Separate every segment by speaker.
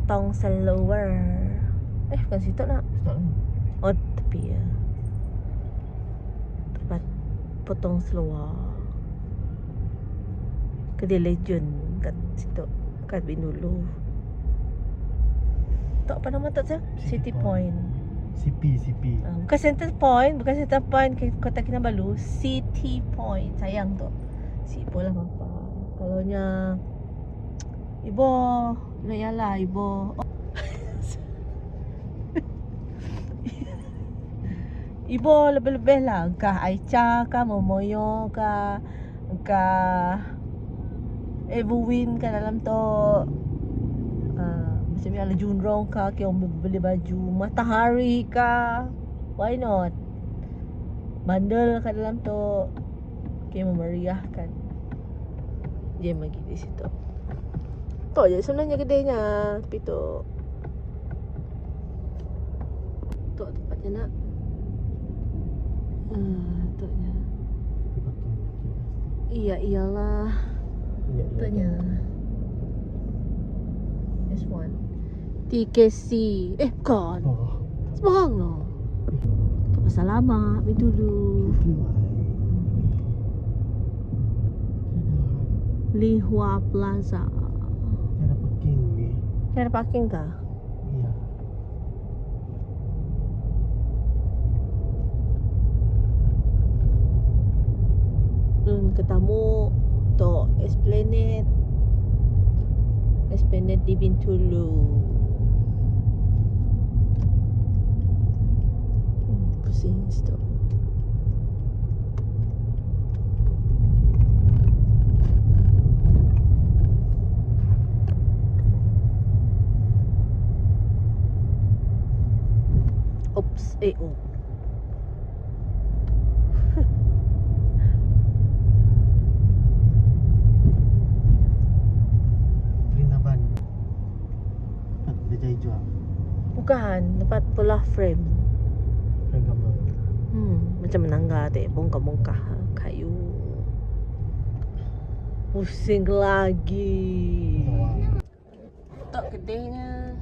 Speaker 1: potong seluar. Bukan situ nak.
Speaker 2: Start kan?
Speaker 1: Oh, tepi ya. Tempat potong seluar. Kedai Legend kat situ. Kat Bintulu. Tak apa nama tak saya? City Point.
Speaker 2: CP.
Speaker 1: Bukan Center Point, Kota Kinabalu. City Point. Sayang tu. Sipo lah apa. Kalau nya Ibu, yalah Ibu. Ibu lebih-lebih lah. Kah Aicha, kah Momoyo, kah Everwin kah dalam tu. Macam ni ada Junrong kah, kita orang beli baju. Matahari kah. Why not? Bandel kat dalam tu. Kita memeriahkan. Jam lagi di situ. Tu je sebenarnya kedainya. Tapi tu tempatnya nak. Tuknya. Iyalah. Tuknya. S1. TKC. Bukan. Sembarang lah. Tu pasal lama. Ambil dulu. Lihua Plaza.
Speaker 2: Ada parking ni.
Speaker 1: Ada parking kah?
Speaker 2: Iya.
Speaker 1: Ketemu tu Esplanade di Bintulu. Pusing situ. Oops,
Speaker 2: Perinaban. Tempat dia jual.
Speaker 1: Bukan, tempat pula frame.
Speaker 2: Frame gambar.
Speaker 1: Macam menangga dek, bongkah-bongkah kayu. Pusing lagi. Tak kedainya.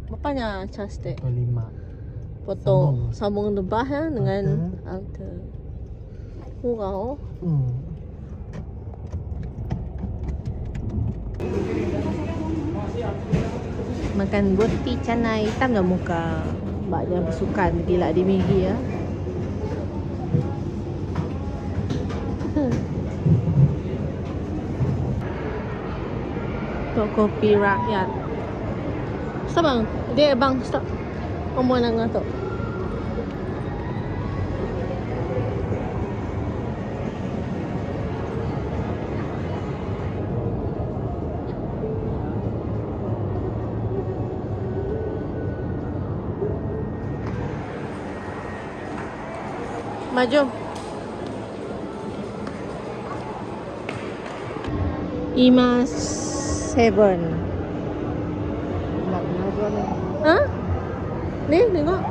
Speaker 1: Berapanya charge dek?
Speaker 2: 5.
Speaker 1: Potong sambung lebah dengan alter. Murah. Makan roti canai hitam dah muka. Mbaknya bersukan gila di Migi ya. Tok kopi rakyat. Stop bang. Dia bang stop. Omong nak ngatok. Maju. Imas 7. Hah? Ni tengok.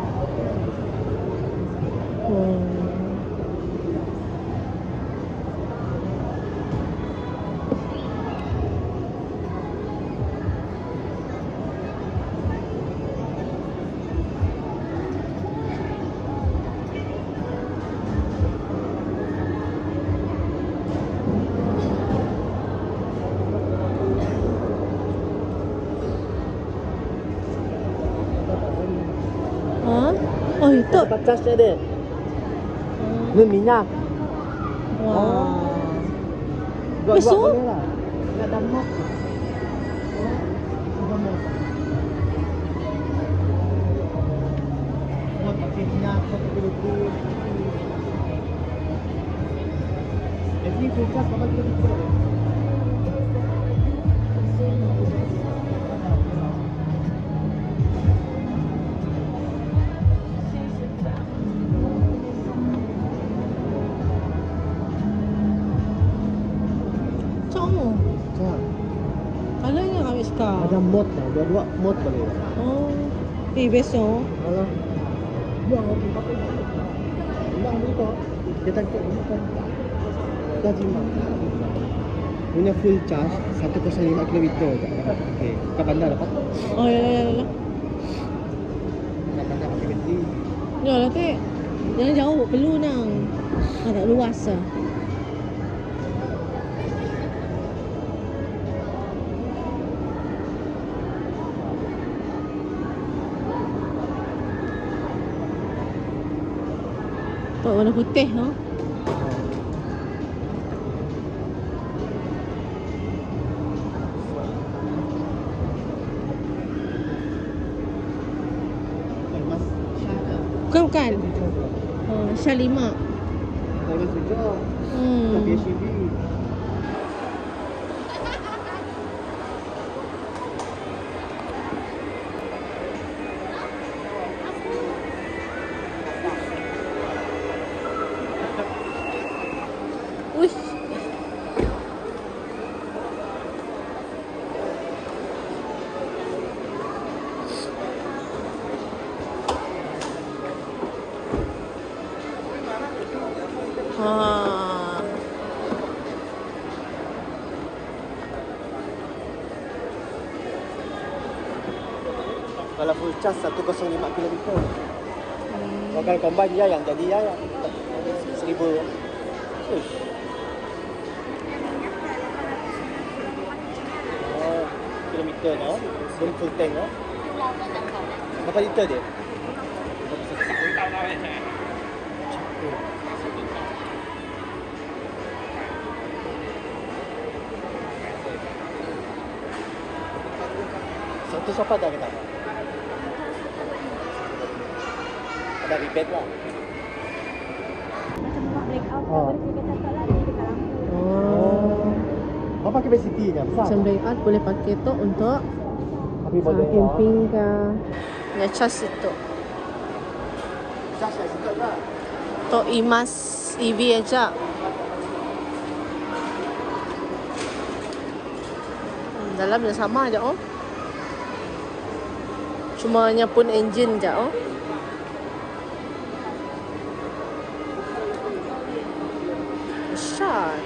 Speaker 1: Oh itu.
Speaker 2: Batasnya deh. Ini minyak.
Speaker 1: Wah.
Speaker 2: Buat
Speaker 1: Besok?
Speaker 2: boleh lah. Nak dampak. Buat pakai minyak, pakai roti. Ini kulkas apa gitu?
Speaker 1: Kalanya kami suka.
Speaker 2: Ada mod lah, dua mod boleh.
Speaker 1: Oh. Besok.
Speaker 2: Alah. Buang apa pakai. Buang dulu kok. Dia tak bukan. Gaji mak. punya full charge 105 km tak dapat pakai. Kat bandar dapat.
Speaker 1: Oh, ya.
Speaker 2: Kat bandar pakai bateri.
Speaker 1: Ya lah, Tek. Jangan jauh, perlu nang. Tak luas lah. Warna putih, no?
Speaker 2: Mas Syah.
Speaker 1: Bukan. Syah 5.
Speaker 2: Mas Syah. Tapi SUV.
Speaker 1: Uish.
Speaker 2: Kalau full charge 105 km. Kalau combine dia yang jadi ya 1000. Uish. Kilometer no? Belum full tank no? Berapa liter dia? Satu siapa dah kita? Ada rebate lah.
Speaker 3: Macam buat break out
Speaker 2: Oh.
Speaker 3: berarti kita tak lari dekat lampu.
Speaker 2: Apa kapasitinya? Besar.
Speaker 1: Macam breakout boleh pakai tu untuk
Speaker 2: Tapi boleh
Speaker 1: camping ke. Ya, cas itu.
Speaker 2: Charge kat situ lah.
Speaker 1: To Imas EV aja. Dalamnya sama aja, oh. Cumanya pun engine aja, oh. Besar.